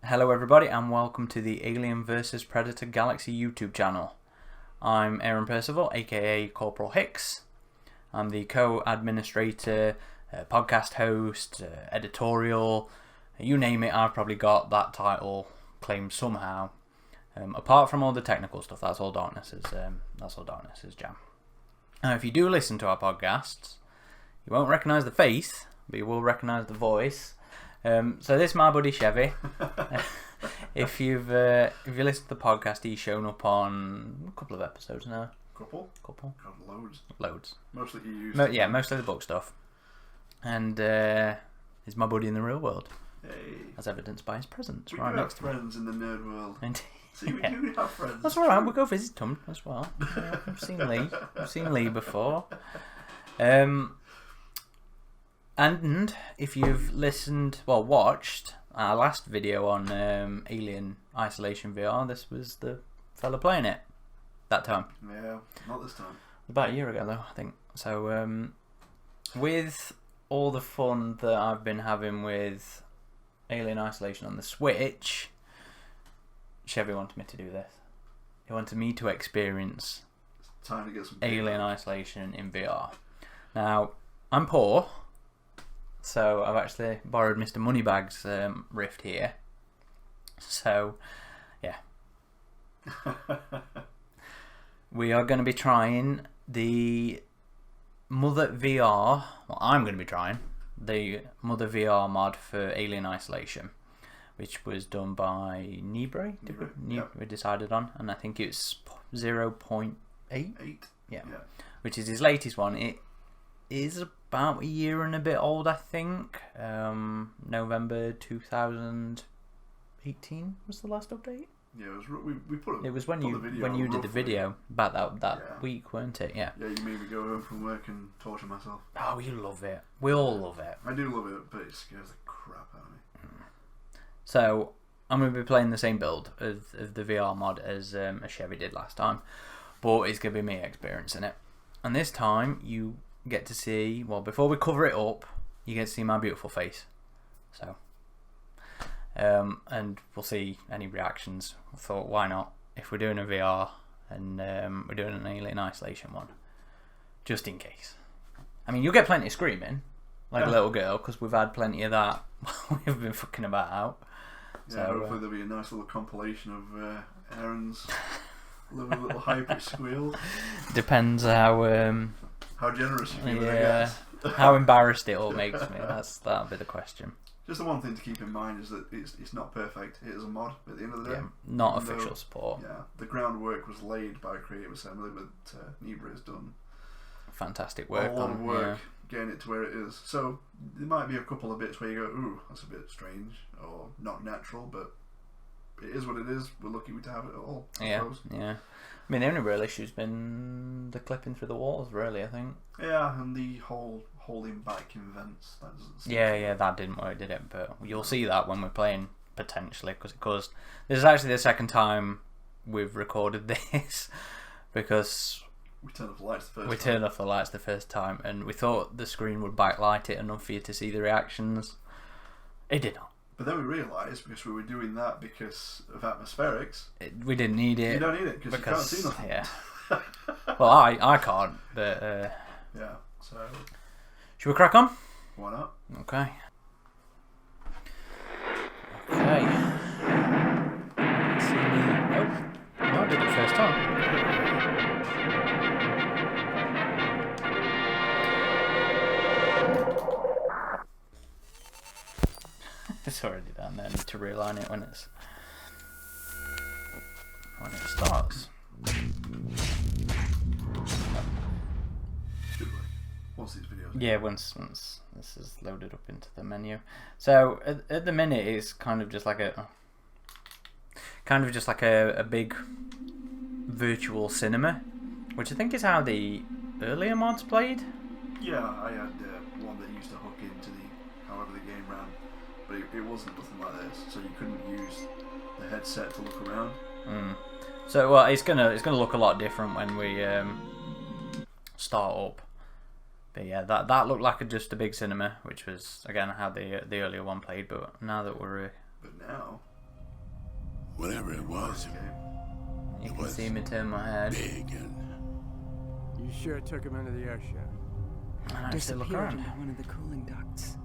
Hello everybody and welcome to the Alien vs Predator Galaxy YouTube channel. I'm Aaron Percival, aka Corporal Hicks. I'm the co-administrator, podcast host, editorial, you name it, I've probably got that title claimed somehow. Apart from all the technical stuff, that's all Darkness is jam. Now if you do listen to our podcasts, you won't recognise the face, but you will recognise the voice. So this is my buddy Shevvie. If you've listened to the podcast, he's shown up on a couple of episodes now. Couple. God, Loads. Mostly he used. Mostly the book stuff. And he's my buddy in the real world. Hey. As evidenced by his presence We right do next have to me. friends in the nerd world. Indeed. See, we do have friends. That's alright, we'll go visit them as well. I've seen Lee. I've seen Lee before. And if you've watched our last video on Alien Isolation VR, this was the fella playing it that time. Yeah, not this time. About a year ago though, I think. So with all the fun that I've been having with Alien Isolation on the Switch, Shevvie wanted me to do this. He wanted me to experience Time to get some Alien Isolation in VR. Now, I'm poor, so I've actually borrowed Mr. Moneybags' Rift here. So, yeah. We are going to be trying the Muthur VR. Well, I'm going to be trying the Muthur VR mod for Alien Isolation, which was done by Nebre. We decided on, and I think it's 0.8. 8. Yeah, which is his latest one. It is about a year and a bit old, I think. November 2018 was the last update. Yeah, it was. We put. It was when you did the video about that week, weren't it? Yeah. Yeah, you made me go home from work and torture myself. Oh, you love it. We all love it. I do love it, but it scares the crap out of me. So I'm going to be playing the same build of the VR mod as Shevvie did last time, but it's going to be me experiencing it. And this time you get to see, well, before we cover it up, you get to see my beautiful face. So, and we'll see any reactions. I thought, why not? If we're doing a VR and we're doing an Alien Isolation one, just in case. I mean, you'll get plenty of screaming, like a little girl, because we've had plenty of that. We've been fucking about out. Yeah, So, hopefully there'll be a nice little compilation of Aaron's little high-pitched squeal. Depends how generous you feel, I guess. how embarrassed it all makes me. That'll be the question. Just the one thing to keep in mind is that it's not perfect. It is a mod at the end of the day. Yeah, not official support. Yeah, the groundwork was laid by Creative Assembly, but Nebre has done Fantastic work. a lot of work getting it to where it is. So there might be a couple of bits where you go, ooh, that's a bit strange or not natural, but it is what it is. We're lucky to have it all, I suppose. Yeah. I mean, the only real issue's been the clipping through the walls, really, I think. Yeah, and the whole holding back in vents. That doesn't seem that didn't work, did it? But you'll see that when we're playing, potentially, because this is actually the second time we've recorded this, because we turned off the lights the first time, and we thought the screen would backlight it enough for you to see the reactions. It did not. But then we realised, because we were doing that because of atmospherics, we didn't need it. You don't need it because you can't see nothing. Yeah. Well, I can't, but yeah. So should we crack on? Why not? Okay. See me. Oh, I did it first time. It's already done there. I need to realign it when it starts. Once these videos. Yeah, once this is loaded up into the menu. So at the minute it's kind of just like a big virtual cinema, which I think is how the earlier mods played. Yeah, I had one that used to hook into however the game ran. But it wasn't nothing like this, so you couldn't use the headset to look around. So well, it's gonna look a lot different when we start up. But yeah, that looked like just a big cinema, which was again how the earlier one played. But now that we're but now Whatever it was, You can see me turn my head. big and... You sure took him into the airshaft? And actually look Disappeared around. into one of the cooling ducts.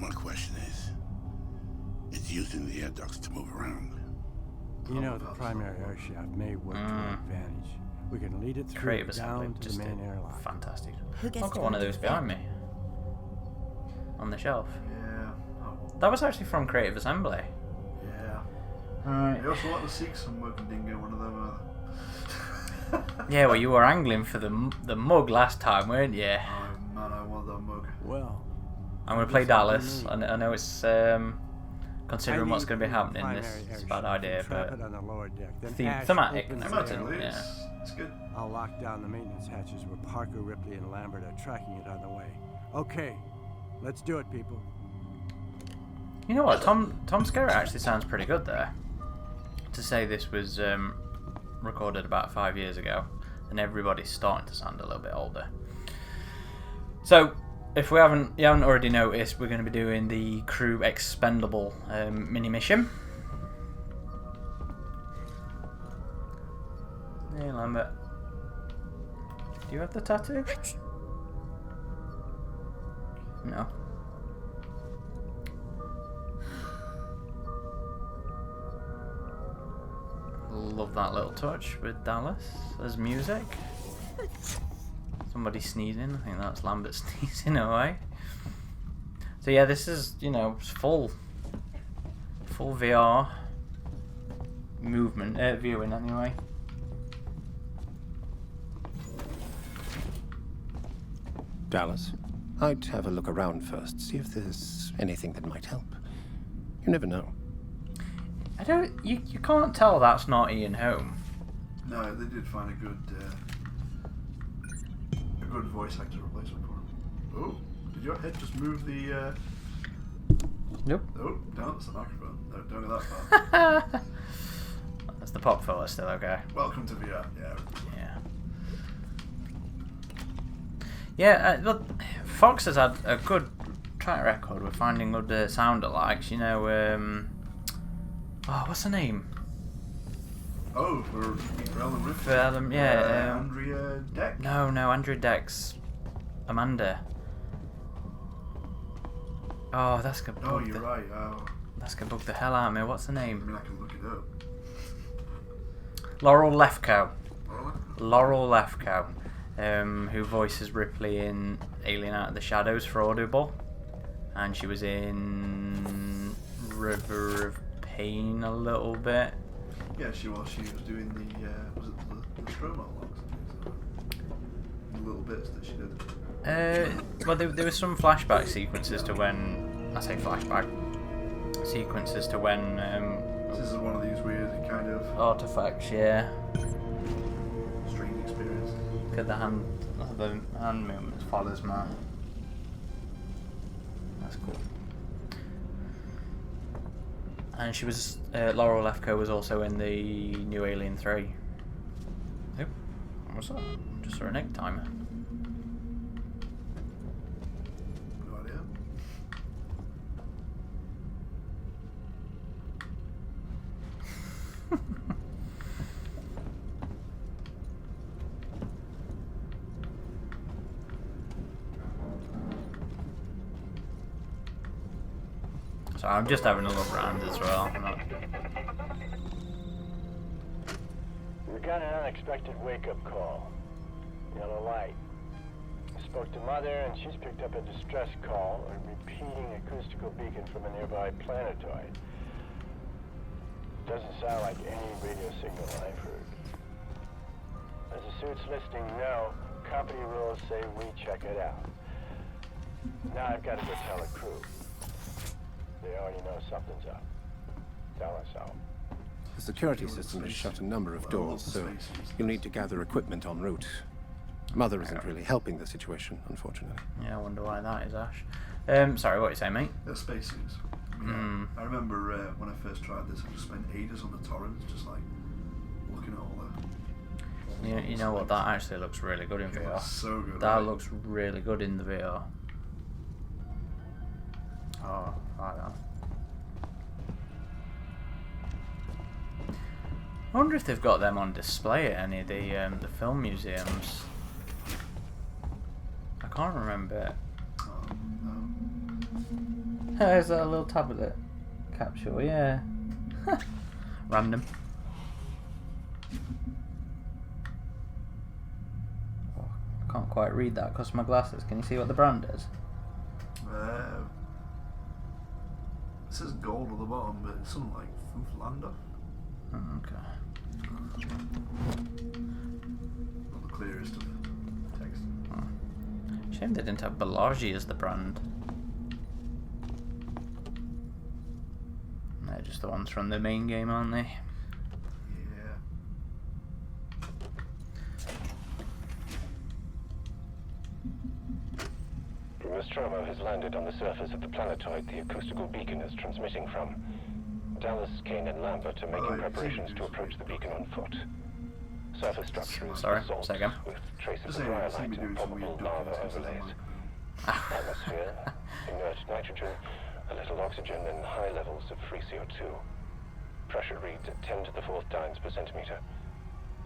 My question is, it's using the air ducts to move around. You know, the primary airshaft may work to our advantage. We can lead it through Creative down assembly, to just the main airlock. fantastic. Who gets I've got one of to those do behind that? me. On the shelf. Yeah. Oh, That was actually from Creative Assembly. yeah. Right. You also want to seek some mug and dingo one of them. Yeah, well, you were angling for the mug last time, weren't you? Oh man, I want that mug. Well, I'm going to play That's what Dallas. you I need. know it's considering what's going to be happening. This is a bad idea, trap but it on the lower deck. Then thematic. opens the Thematically, airlock. it's good. I'll lock down the maintenance hatches where Parker, Ripley, and Lambert are tracking it on the way. Okay, let's do it, people. you know what? Tom Skerritt actually sounds pretty good there. To say this was recorded about 5 years ago, and everybody's starting to sound a little bit older. So, if you haven't already noticed, we're going to be doing the Crew Expendable mini mission. Hey Lambert, do you have the tattoo? No. Love that little touch with Dallas as music. Somebody sneezing. I think that's Lambert sneezing away. So yeah, this is, you know, full VR movement, viewing anyway. Dallas, I'd have a look around first, see if there's anything that might help. You never know. I don't. You can't tell that's not Ian Holm. No, they did find a good voice actor replacement for him. Oh, did your head just move the? Nope. Oh, no, it's the microphone. No, don't go that far. That's the pop filter still okay. Welcome to VR. Yeah. Yeah. Look, Fox has had a good track record with finding good sound alikes. You know, oh, what's her name? Oh, for Ellen Rift. For Adam, yeah. Andrea Deck. No, Andrea Deck's Amanda. Oh, that's gonna. Oh, you're right. Oh, That's gonna bug the hell out of me. What's her I name? mean, I can look it up. Laurel Lefkow. Oh, Laurel Lefkow, who voices Ripley in Alien Out of the Shadows for Audible, and she was in River of Pain a little bit. yeah, she was. She was doing the was it the Stromo logs? The little bits that she did. Well, there was some flashback sequences to when I say flashback sequences to when This is one of these weird kind of artifacts. Yeah, strange experiences. look at the hand movements follows my. That's cool. And she was Laurel Lefkow was also in the new Alien 3. Oop, what's that? Just saw an egg timer. No idea. So I'm just having a look around as well. We got an unexpected wake-up call. Yellow light. I spoke to Mother, and she's picked up a distress call, a repeating acoustical beacon from a nearby planetoid. Doesn't sound like any radio signal I've heard. As the suit's listing no, company rules say we check it out. Now I've got to go tell the crew. They already know something's up. Dallas out. The security system has shut a number of doors, so you'll need to gather equipment en route. Mother isn't really helping the situation, unfortunately. Yeah, I wonder why that is, Ash. Sorry, what you say, mate? They're spacesuits. I mean, I remember when I first tried this, I just spent ages on the torrents, just like looking at all the. You know what? That actually looks really good in Yeah, VR. it's so good. That right? looks really good in the VR. Oh, I like that. I wonder if they've got them on display at any of the film museums. I can't remember. Oh, no. There's that little tablet capsule, yeah. Random. Oh, I can't quite read that because of my glasses. Can you see what the brand is? It says gold at the bottom, but it's something like Fooflander. Oh, okay. Not the clearest of text. Shame they didn't have Bellagio as the brand. They're just the ones from the main game, aren't they? Yeah. Nostromo has landed on the surface of the planetoid the acoustical beacon is transmitting from. Dallas, Kane, and Lambert are making preparations to approach the beacon on foot. Surface structure is Sorry, basalt second. with traces Just of saying, rhyolite seem to be and doing some probable weird lava documents overlays. like Atmosphere, inert nitrogen, a little oxygen, and high levels of free CO2. Pressure reads at 10 to the 4th dynes per centimeter.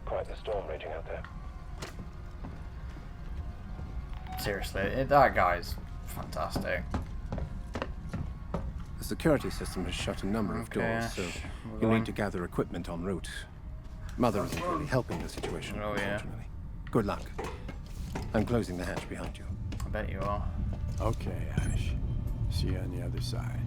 Quite the storm raging out there. Seriously, that guy's fantastic. The security system has shut a number of doors, so you'll need to gather equipment en route. Mother isn't really helping the situation, unfortunately. Good luck. I'm closing the hatch behind you. I bet you are. Okay, Ash. See you on the other side.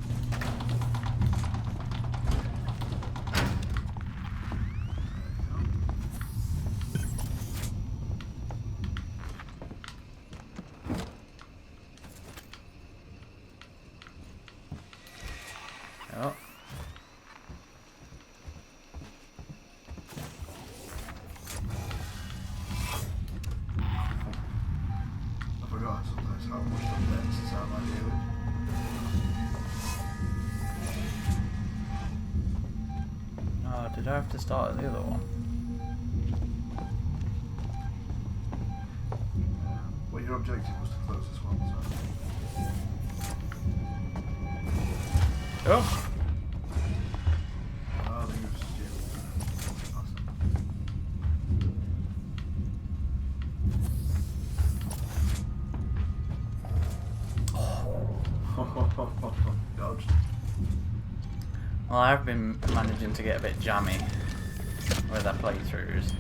Oh. I forgot sometimes how much the lens is out my daily. Oh, did I have to start at the other one? Well, your objective was to close this one, so. Oh! I think it was dodged. Well, I've been managing to get a bit jammy with our playthroughs.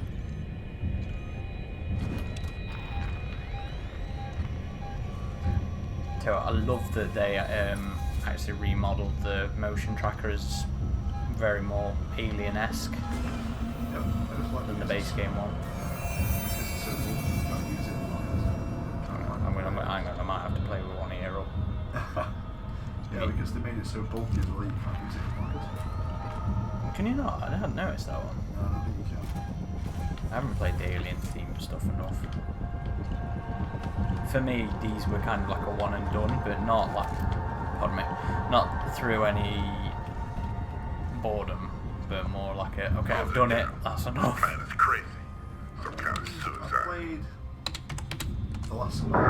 So I love that they actually remodeled the motion tracker as very more alien-esque Yep, I just like than the base game one. It's so cool. You can't use it Hang on, I might have to play with one ear up. Yeah, because they made it so bulky as well, you can't use it in pockets. Can you not? I hadn't noticed that one. No, I don't think you can. I haven't played the alien themed stuff enough. For me, these were kind of like a one and done, but not like, pardon me, not through any boredom, but more like a, okay, I've done it, that's enough. Man, it's crazy. Some kind of I suicide. played the last Survivor.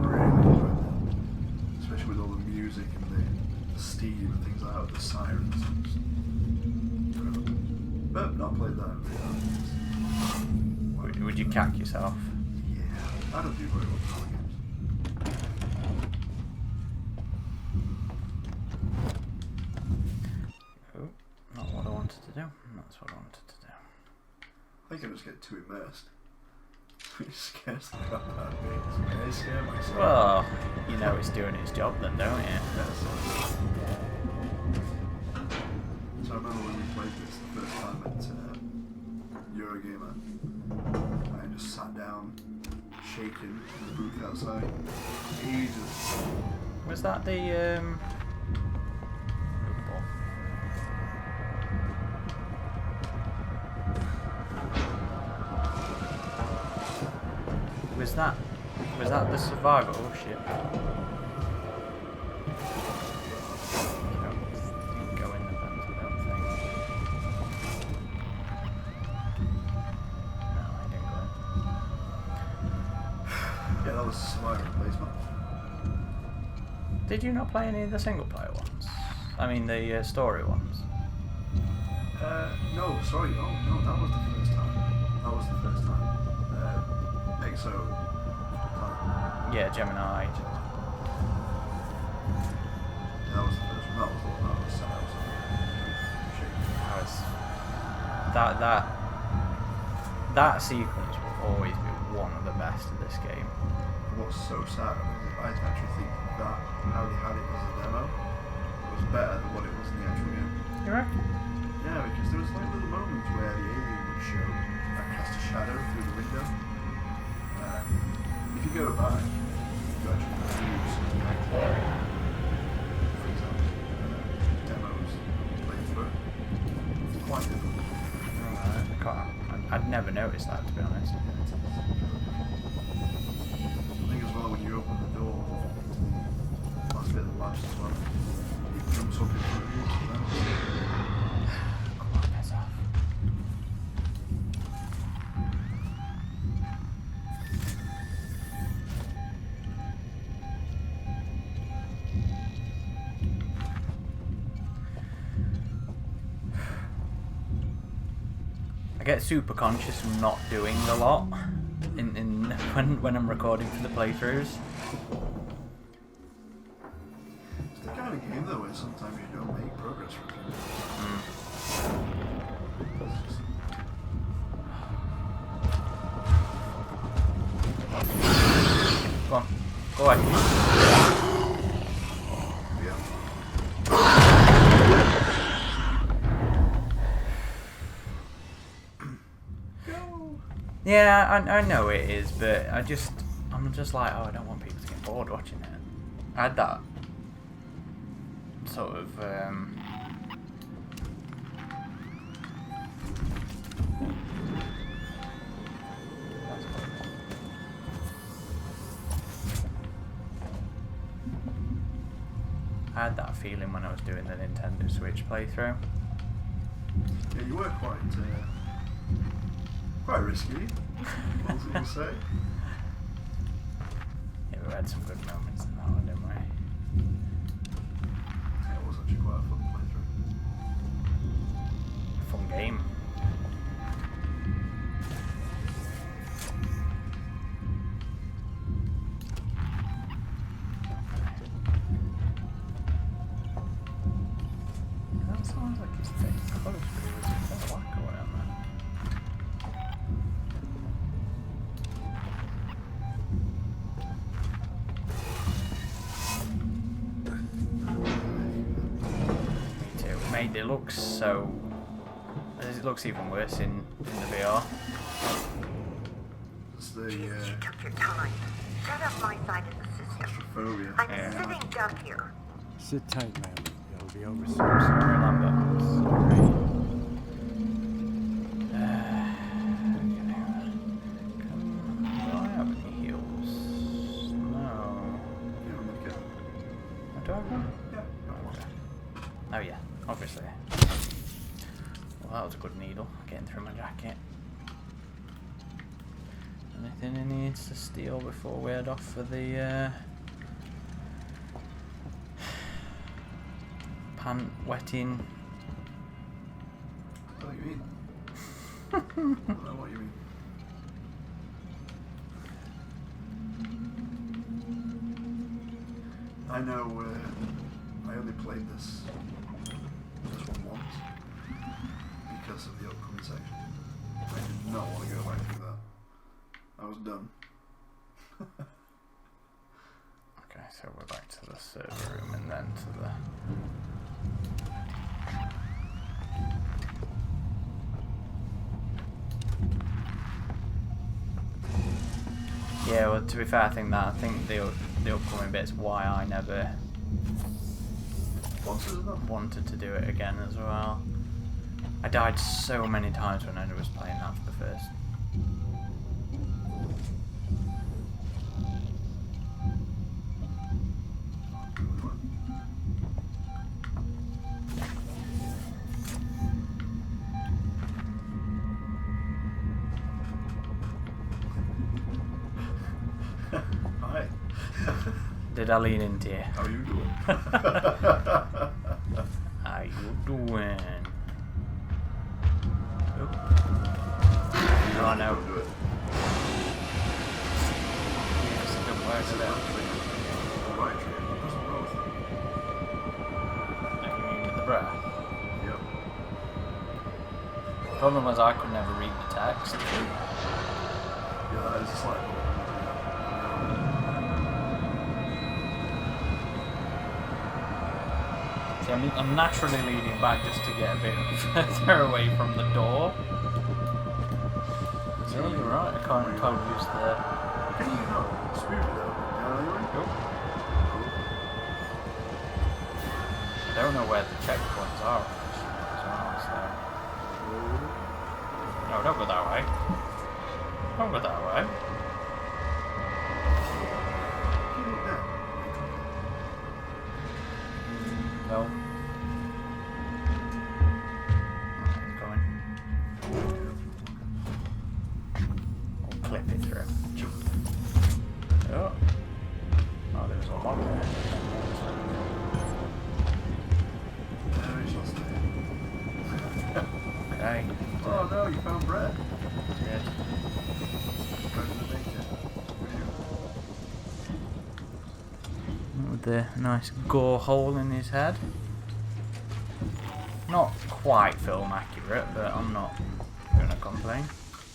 Really enjoyed that. Especially with all the music and the steam and things like that, the sirens. It's incredible. But not played that in VR. Would you cack yourself? Yeah, I don't do very well with video games. Oh, not what I wanted to do. That's what I wanted to do. I think I just get too immersed. It scares the crap out of me. I scare myself. Well, you know it's doing its job then, don't you? So I remember when we played this the first time at Eurogamer, I just sat down, shaking in the booth outside. Ages. Was that the, Was that the survivor? Oh shit. Didn't go in the vent, I don't think. No, I didn't go in. Yeah, that was Survivor Replacement. Did you not play any of the single player ones? I mean the story ones? No, sorry. Oh, no, that was the first time. EXO. Yeah, Gemini. That was the first one. That was the one that was sent out. That sequence will always be one of the best of this game. What's so sad is I actually think that how they had it as a demo was better than what it was in the actual game. You reckon? Yeah, because there was like little moments where the alien would show and cast a shadow through the window. If you go back, you actually use like, for example, demos playthrough. It's quite difficult. I'd never noticed that, to be honest. I think as well when you open the door into the last bit of the labs as well, it jumps up in front of you. Come on, piss off. I get super conscious of not doing a lot when I'm recording for the playthroughs. It's the kind of game though where sometimes you don't make progress for a few minutes. Come on, go away. Yeah, I know it is, but I'm just like, oh, I don't want people to get bored watching it. I had that sort of I had that feeling when I was doing the Nintendo Switch playthrough. Yeah, you were quite risky, what will say. Yeah, we had some good moments in that one, didn't we? Yeah, it was actually quite a fun playthrough. Fun game. That sounds like it's getting close, but it was a bit of whack going on there. It looks so. It looks even worse in the VR. It's the Jesus, you took your time. Set up my side of the system. claustrophobia. I'm sitting down here. Sit tight, Lambert. It'll be over soon. Sorry, Lambert. Sorry. Do I have any heals? No. Do I have one? Yeah. Oh yeah, obviously. Well, that was a good needle, getting through my jacket. Anything he needs to steal before we head off for the pant wetting? What do you mean? I don't know what you mean. I know I only played this just once because of the upcoming section. I did not want to go back through that. I was done. Okay, so we're back to the server room and then to the... Yeah, well, to be fair, I think the upcoming bit's why I never wanted to do it again as well. I died so many times when I was playing that for the first. Hi. Did I lean into you? How are you doing? How you doing? it. Right tree. That's not both. You mean with the breath? Yep. The problem was I could never read the text. Yeah, that is a slight problem. See, I'm naturally leaning back just to get a bit further away from the door. So you're right, I can't use the... Can you not smooth it out? Cool. I don't know where the checkpoints are. No, don't go that way. Don't go that way. Can you look down? No. It's going. I'll clip it through. Oh. Oh, there's a lock there. Okay. Oh no, you found bread. Yes. With the nice gore hole in his head. Not quite film accurate, but I'm not going to complain.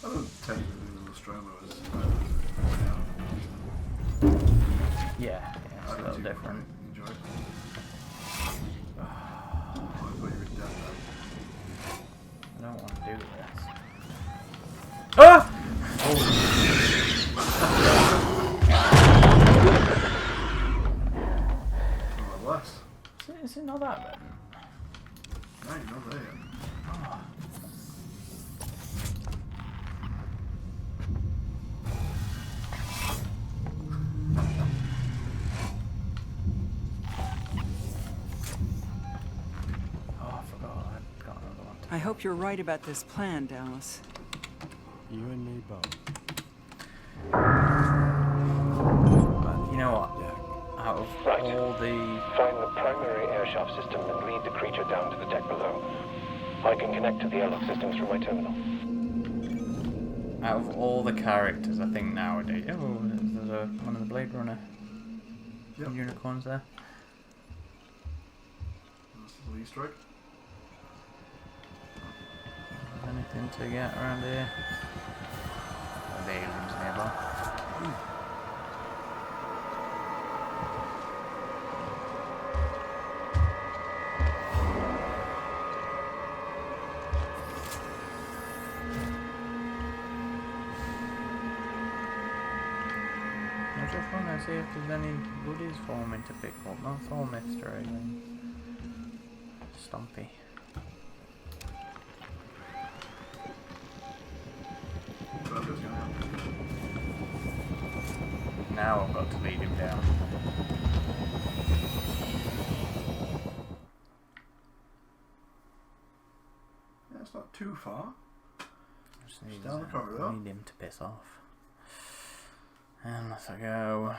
I don't take the Nostromo as Yeah, it's a little different. Enjoy it. I thought you were dead though. I don't want to do this. Ah! Less. Is it not that bad? No, you're not there yet. Oh, I forgot. I got another one. I hope you're right about this plan, Dallas. You and me both. You know what? Yeah. Out of Right. all the... Find the primary airshaft system and lead the creature down to the deck below. I can connect to the airlock system through my terminal. Out of all the characters, I think nowadays... Oh, there's one of the Blade Runner unicorns there. That's the Easter egg. Anything to get around here? Oh, the aliens nearby. I just want to see if there's any goodies for me to pick up. Not for Mr. Alien. Stumpy. Now I've got to lead him down. Yeah, it's not too far. Just need, down the corridor. need him to piss off. And let's go.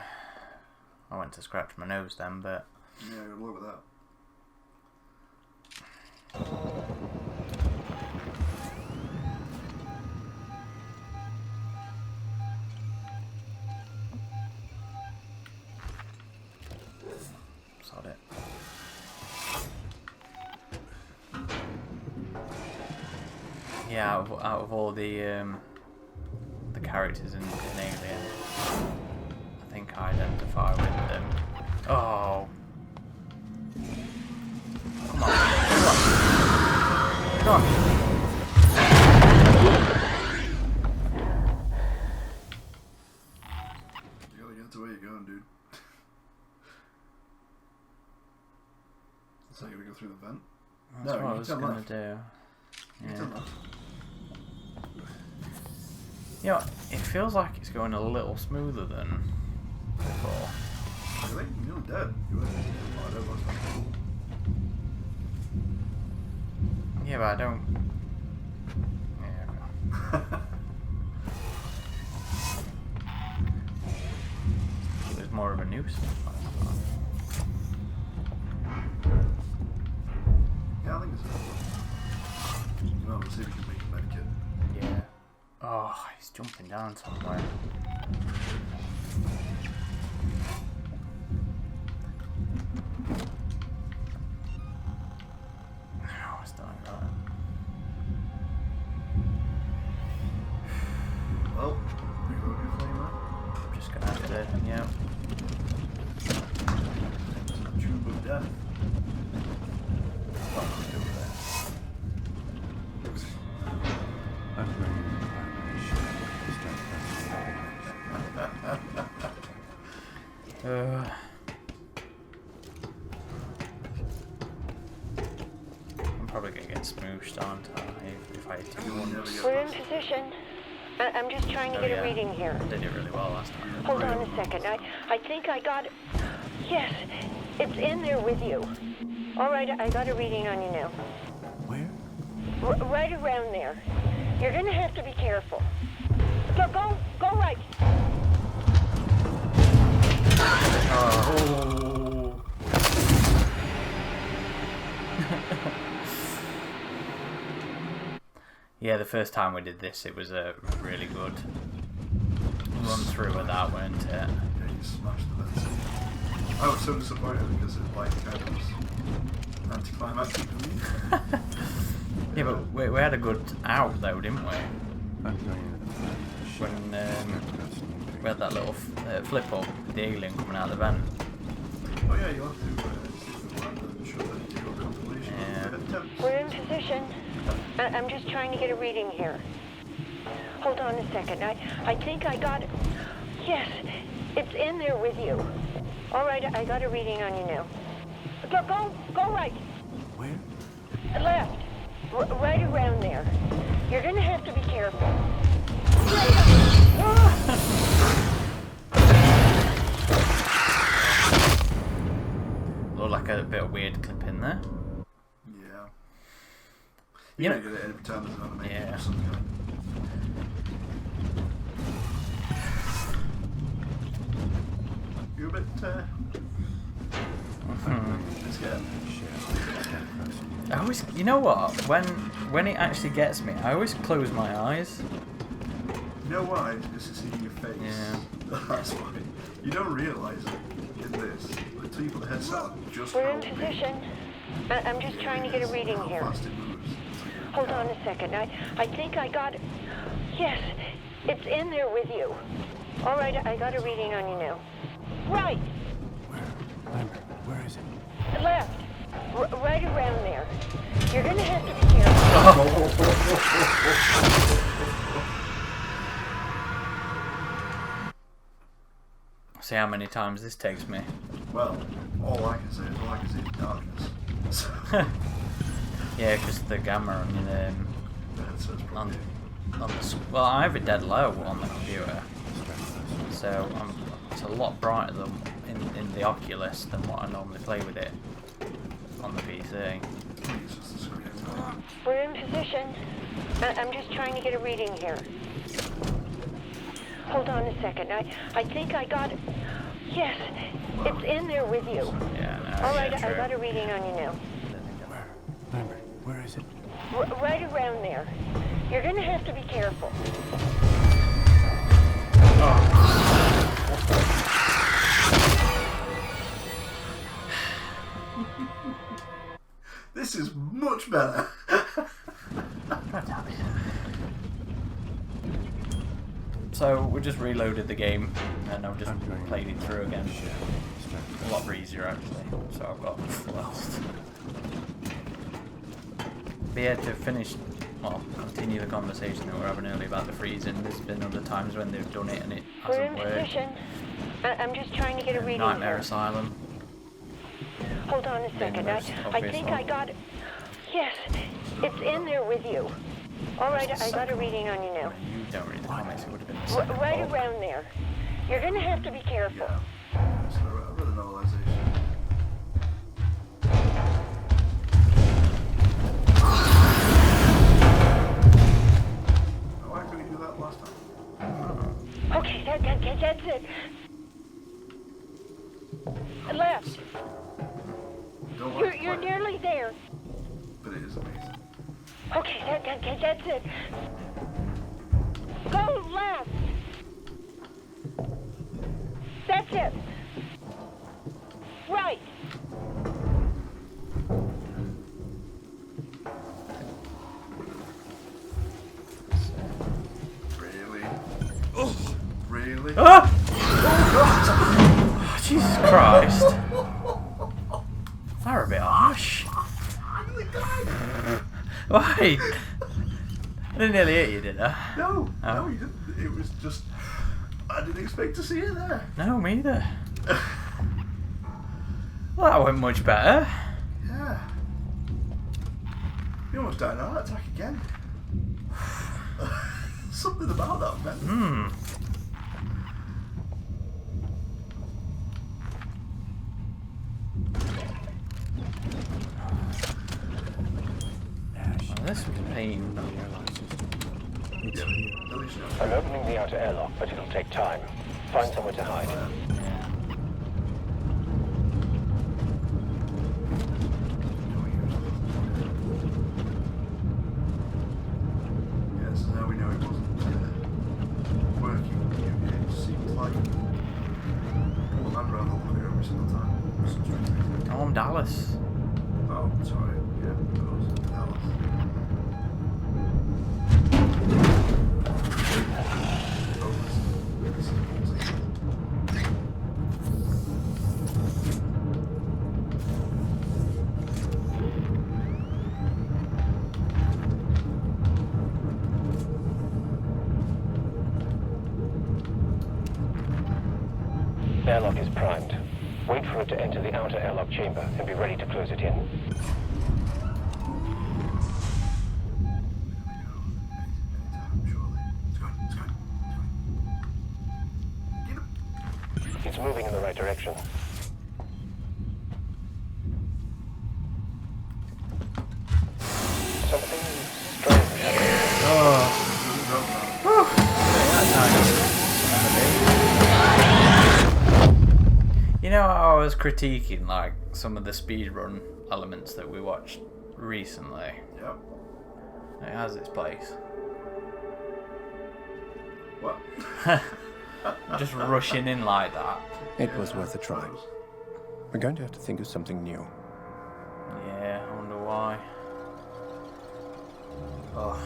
I went to scratch my nose then, but... Yeah, good luck with that. Sod it. Yeah, out of all the characters in Alien, I think I identify with them. Oh. Come on. Come on. You gotta get to where you're going, dude. So you're gonna go through the vent? That's No, what I you was turn going left. to do. You Yeah. turn left. You know, it feels like it's going a little smoother than before. Really? You're nearly dead. You were. Oh, I don't know. Yeah, but I don't... Yeah, it was more of a nuisance. Yeah, I think it's. You know, let's see if we can make a medkit. Yeah. Oh, he's jumping down somewhere. death. Oh, I'm bringing the primary ship. I'm probably gonna get smooshed, aren't I? If I hit it once. We're in position. I'm just trying to get a reading here. I did it really well last time. Hold on a second. I think I got it. Yes, it's in there with you. All right, I got a reading on you now. Where? Right around there. You're gonna have to be careful. Go right. Oh. Yeah, the first time we did this, it was a really good run through of that, weren't it? Yeah, you smashed the vents. I was so disappointed because it like kind of was anticlimactic for me. Yeah, but we had a good out though, didn't we? I'm going into the primary ship. When we had that little flip up, the alien coming out of the vent. Oh yeah, you'll have to show that you do a compilation. Yeah. We're in position. I'm just trying to get a reading here. Hold on a second. I think I got it. Yes, it's in there with you. All right, I got a reading on you now. Go right. Where? Left. Right around there. You're gonna have to be careful. Looked like a bit of weird clip in there. Yeah. You know, get it every time there's an animation yeah. or something. You're a bit scared. I always, you know what? When it actually gets me, I always close my eyes. You know why? Because it's in your face. Yeah. That's why. You don't realise it in this until you put the headset on. Just We're how in position. I'm just trying to get a reading how here. fast it moves. Hold on a second. I think I got it. Yes, it's in there with you. All right, I got a reading on you now. Right. Where? Lambert, where is it? Left. Right around there. You're gonna have to be careful. See how many times this takes me. Well, all I can say is all I can see is darkness. So, Yeah, because the gamma on the headset's probably... well, I have it dead low on the computer, so it's a lot brighter than in the Oculus than what I normally play with it on the PC. It's just the screen. We're in position. I'm just trying to get a reading here. Hold on a second. I think I got it. Yes, it's in there with you. Yeah, no, All right, yeah, I got a reading on you now. Where? Lambert, where is it? Right around there. You're gonna have to be careful. This is much better. So we just reloaded the game and I've just played it through again. A lot easier actually. So I've got full health. But yeah, to finish, well, continue the conversation that we were having earlier about the freezing. There's been other times when they've done it and it We're in hasn't worked. position. I'm just trying to get a reading Nightmare here. Asylum. Hold on a second. I think I got it. Yes, it's in there with you. All right, I got a reading on you now. You don't read the comics, it would have been the second Right book. around there. You're gonna have to be careful. Yeah. So I read the novelization. Why couldn't you do that last time? Okay, that's it. Left. Don't like You're play, nearly there. but it is amazing. Okay, that's it. Go left. That's it. Right. Really? Really? Ah! Jesus Christ. are a bit harsh. I nearly died. Why? I didn't nearly hit you, did I? No, Oh. no, you didn't. It was just... I didn't expect to see it there. No, me either. Well, that went much better. Yeah. You almost died on that attack again. Something about that, man. Oh, this was pain. At least you know. I'm opening the outer airlock, but it'll take time. Find somewhere to hide. Yeah, this is how we know it wasn't working. It seemed like pull the man around the locker every single time. For some strange reason. Oh, I'm Dallas. Oh, sorry. Yeah, of course. Dallas. Oh, this is ballsy. Airlock is primed. Wait for it to enter the outer airlock chamber and be ready to close it in. It's moving in the right direction. Something strange. You know, I was critiquing like some of the speedrun elements that we watched recently. Yep. It has its place. What? Just rushing in like that. It was worth a try. We're going to have to think of something new. Yeah, I wonder why. Oh,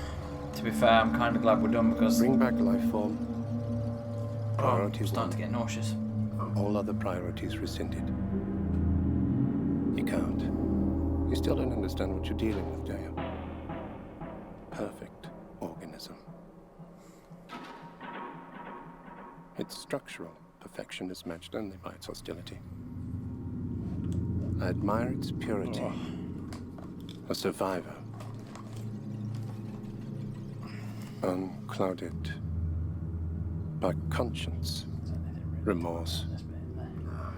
to be fair, I'm kind of glad we're done because Bring back life form. I'm Priority starting to one. get nauseous. All other priorities rescinded. You can't. You still don't understand what you're dealing with, do you? Perfect organism. Its structural perfection is matched only by its hostility. I admire its purity. A survivor. Unclouded by conscience, remorse,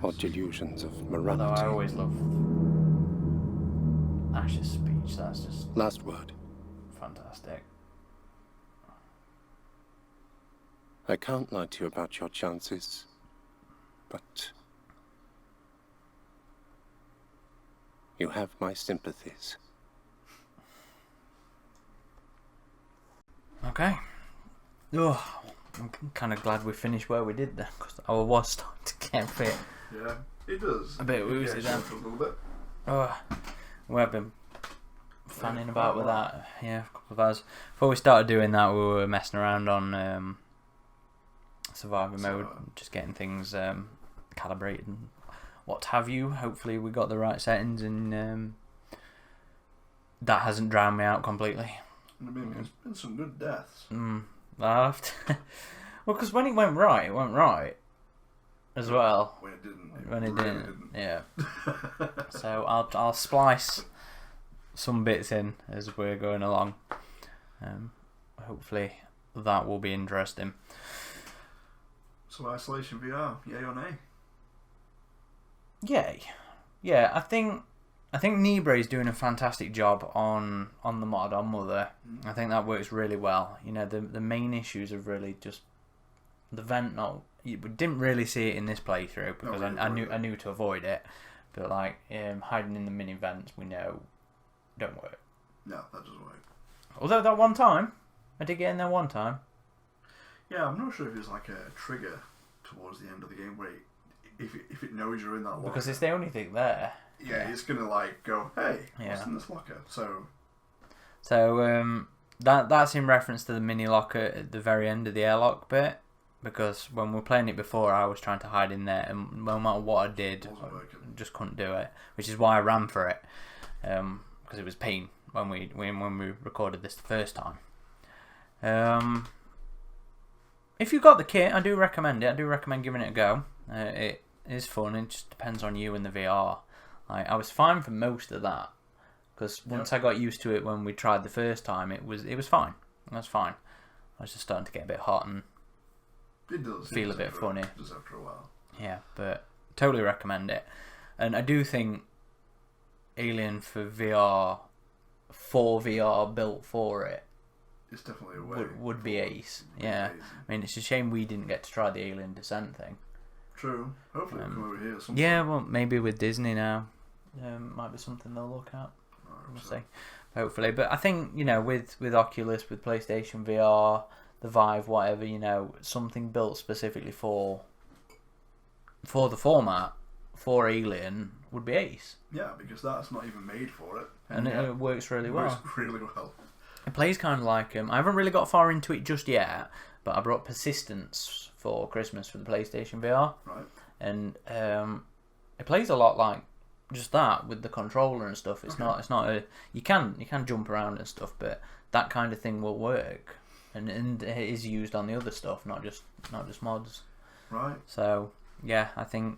or delusions of Although morality. I always love Ash's speech. That's just Last word. fantastic. I can't lie to you about your chances, but you have my sympathies. Okay. Oh, I'm kind of glad we finished where we did there because I was starting to get a bit. Yeah, it does. A bit It woozy gets then. you a little bit. Oh, we've been fanning about with that. Yeah, a couple of hours. Before we started doing that, we were messing around on survivor mode, just getting things calibrated and what have you. Hopefully, we got the right settings and that hasn't drowned me out completely. I mean, there's been some good deaths. Well, because when it went right as well. When it didn't. When it really didn't, yeah. So I'll splice some bits in as we're going along. Hopefully that will be interesting. So Isolation VR, yay or nay? Yay. Yeah, I think Nibre's doing a fantastic job on the mod on Muthur. I think that works really well. You know, the main issues of really just the vent. We didn't really see it in this playthrough because I knew to avoid it. But like hiding in the mini vents, we know don't work. No, that doesn't work. Although that one time, I did get in there one time. Yeah, I'm not sure if it's like a trigger towards the end of the game where if it knows you're in that locker. Because it's the only thing there. Yeah, it's gonna like go, hey, Yeah. what's in this locker? So that's in reference to the mini locker at the very end of the airlock bit. because when we were playing it before, I was trying to hide in there, and no matter what I did, Wasn't I working. just couldn't do it. Which is why I ran for it, because it was pain when we recorded this the first time. If you got the kit, I do recommend it. I do recommend giving it a go. It is fun. It just depends on you and the VR. I was fine for most of that, because once I got used to it when we tried the first time, it was fine. That's fine. I was just starting to get a bit hot and feel a bit funny. Just after a while. Yeah, but totally recommend it. And I do think Alien for VR built for it, it's definitely a way. Would be ace. Yeah. I mean, it's a shame we didn't get to try the Alien Descent thing. True. Hopefully it'll come over here at some Yeah, point. well, maybe with Disney now. Might be something they'll look at. We'll see. Hopefully. But I think, with Oculus, with PlayStation VR, the Vive, whatever, something built specifically for the format, for Alien, would be ace. Yeah, because that's not even made for it. And it works really well. Works really well. It plays kind of like I haven't really got far into it just yet, but I brought Persistence for Christmas for the PlayStation VR. Right. And it plays a lot like just that with the controller and stuff. It's not you can jump around and stuff, but that kind of thing will work. And it is used on the other stuff, not just mods. Right. So yeah, I think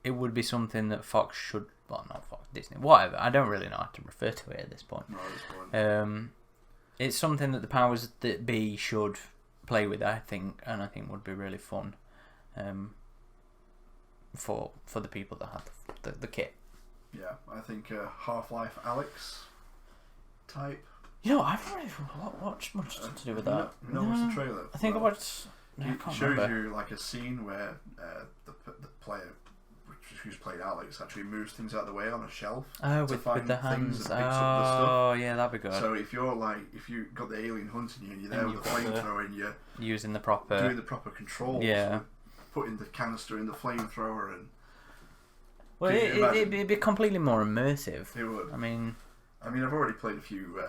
it would be something that Fox should, well, not Fox, Disney, whatever. I don't really know how to refer to it at this point. No, at this point. It's something that the powers that be should play with, I think, and I think would be really fun for the people that have the kit. Yeah, I think Half-Life Alex type. I haven't really watched much to do with that. No, what's the trailer? I think I watched. I It can't shows remember. you like a scene where the player, who's played Alex, actually moves things out of the way on a shelf. Oh, to with find the things hands. and picks up the stuff. Oh, yeah, that'd be good. So if you got the alien hunting you and you're there And with the you've got flamethrower and you're using the proper. doing the proper controls, Yeah. and putting the canister in the flamethrower, and Well, Can you imagine? it'd be completely more immersive. it would. I mean, I've already played a few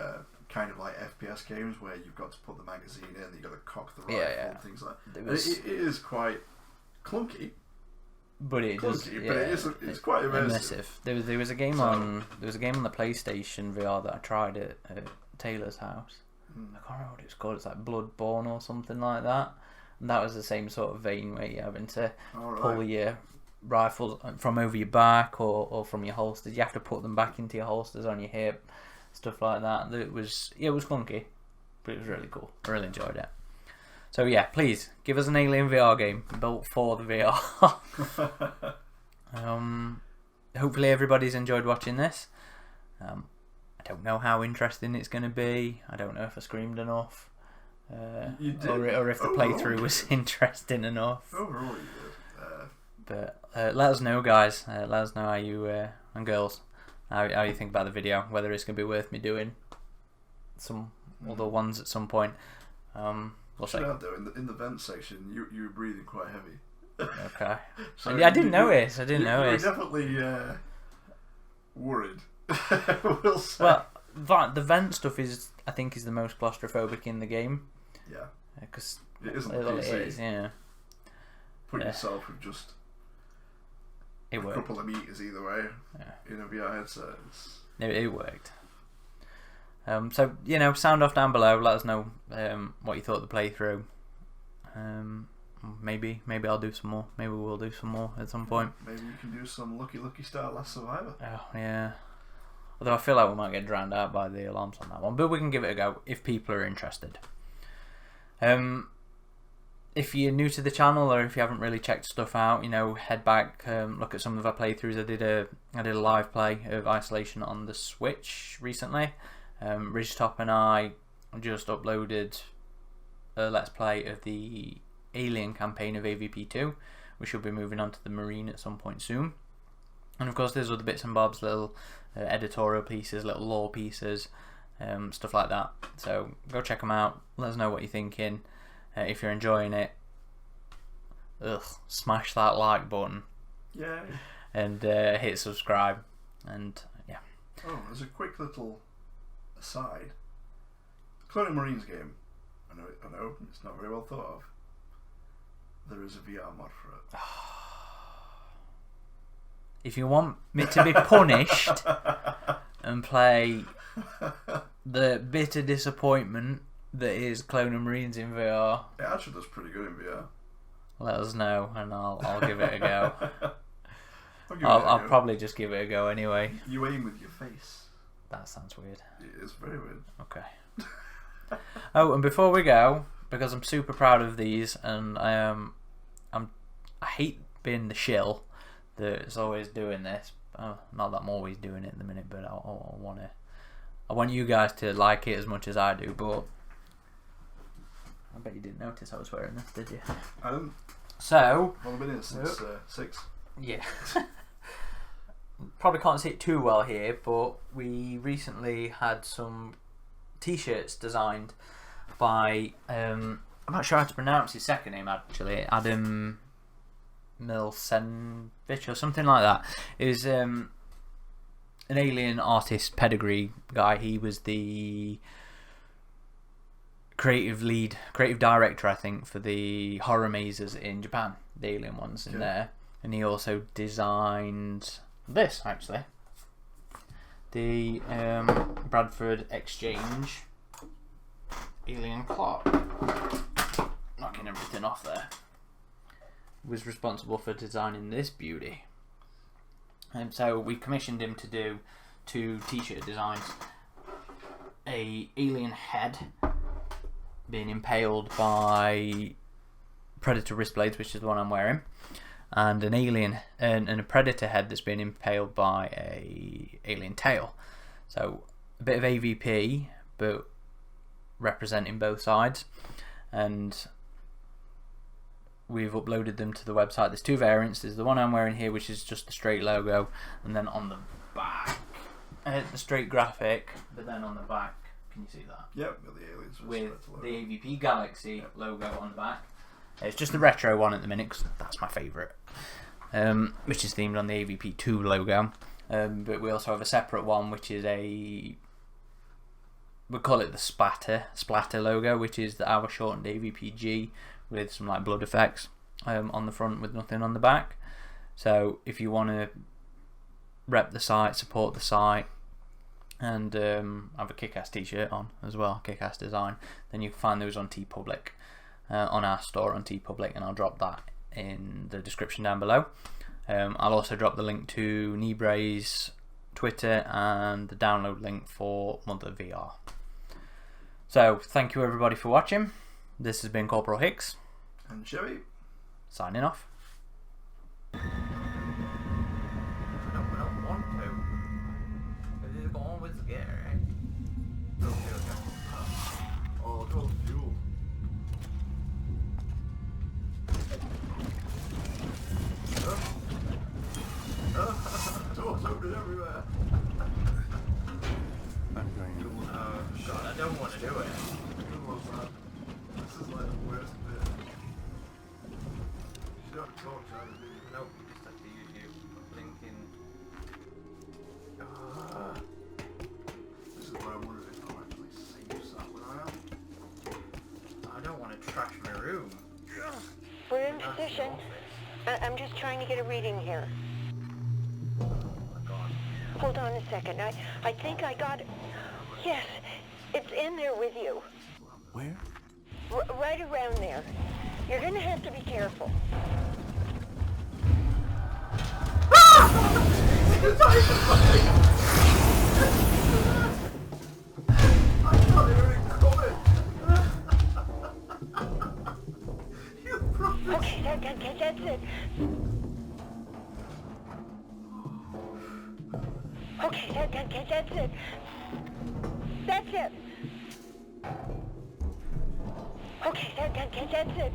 kind of like FPS games where you've got to put the magazine in, you've got to cock the rifle, and things like that. It is quite clunky. but it does. Clunky, Yeah, but it's quite immersive. There was a game on the PlayStation VR that I tried at Taylor's house. I can't remember what it was called. It's like Bloodborne or something like that. And that was the same sort of vein where you're having to pull your rifles from over your back or from your holsters. You have to put them back into your holsters on your hip, stuff like that. It was clunky, but it was really cool. I really enjoyed it. So yeah, please give us an Alien VR game built for the VR. Hopefully everybody's enjoyed watching this. I don't know how interesting it's going to be. I don't know if I screamed enough, You did. or if the playthrough was interesting enough. Overall, you did. But let us know, guys. Let us know how you and girls how you think about the video. Whether it's going to be worth me doing some other ones at some point. We'll see. Though, in the vent section, you were breathing quite heavy. Okay. So I didn't notice. I didn't you notice. were definitely worried. We'll say. Well, the vent stuff is the most claustrophobic in the game. Yeah. Because It isn't it easy. is, yeah. Put Yeah. yourself with just It a worked. couple of meters either way Yeah. in a VR headset. It worked. So sound off down below. Let us know what you thought of the playthrough. Maybe I'll do some more. Maybe we'll do some more at some point. Maybe you can do some Lucky Star Last Survivor. Oh yeah. Although I feel like we might get drowned out by the alarms on that one, but we can give it a go if people are interested. If you're new to the channel or if you haven't really checked stuff out, head back, look at some of our playthroughs. I did a live play of Isolation on the Switch recently. Ridgetop and I just uploaded a Let's Play of the Alien campaign of AVP2. We should be moving on to the Marine at some point soon. And of course there's other bits and bobs, little editorial pieces, little lore pieces, stuff like that. So go check them out, let us know what you're thinking. If you're enjoying it, smash that like button. Yay. And hit subscribe. And yeah. Oh, there's a quick little aside. Cloning Marines game. I know, it's not very well thought of. There is a VR mod for it. If you want me to be punished and play the bitter disappointment that is Clone and Marines in VR, It actually does pretty good in VR. let us know and I'll give it a go. I'll I'll probably just give it a go anyway. You aim with your face. That sounds weird. It is very weird. Okay. Oh, and before we go, because I'm super proud of these, and I hate being the shill that's always doing this. Not that I'm always doing it at the minute, but I want you guys to like it as much as I do. But I bet you didn't notice I was wearing this, did you? I didn't. So I've only been in since 6. yeah. Probably can't see it too well here, but we recently had some t-shirts designed by I'm not sure how to pronounce his second name actually, Adam Milsenvich or something like that. He was an alien artist pedigree guy. He was the creative director, I think, for the horror mazes in Japan, the alien ones in there, and he also designed this actually, the Bradford Exchange alien clock. Knocking everything off there. Was responsible for designing this beauty, and so we commissioned him to do 2 t-shirt designs: a alien head being impaled by predator wrist blades, which is the one I'm wearing, and an alien and a predator head that's been impaled by a alien tail. So a bit of AVP, but representing both sides, and we've uploaded them to the website. There's 2 variants. There's the one I'm wearing here, which is just the straight logo, and then on the back, the straight graphic, but then on the back, can you see that? Yep, with the aliens with the AVP Galaxy logo on the back. It's just the retro one at the minute because that's my favourite, which is themed on the AVP2 logo. But we also have a separate one, which is we call it the splatter logo, which is our shortened AVPG with some like blood effects on the front with nothing on the back. So if you want to rep the site, support the site, and have a kick-ass t-shirt on as well, kick-ass design, then you can find those on TeePublic, on our store on TeePublic, and I'll drop that in the description down below. I'll also drop the link to Nibray's Twitter and the download link for Muthur VR. So thank you everybody for watching. This has been Corporal Hicks and Shevvie signing off. I don't want to. This is going with the gear, right? Oh, go fuel. Doors open everywhere. I'm going to... Oh god, I don't want to do it. This is like the worst bit. You don't talk to other people. Nope, you just have to use your blinking. This is why I wondered if I'll actually save something where I am. I don't want to trash my room. We're in position. I'm just trying to get a reading here. Oh my god. Hold on a second. I think I got it. Yes, it's in there with you. Where? Right around there. You're gonna have to be careful. Okay, that's it. Okay, that's it. That's it. Okay, that's it.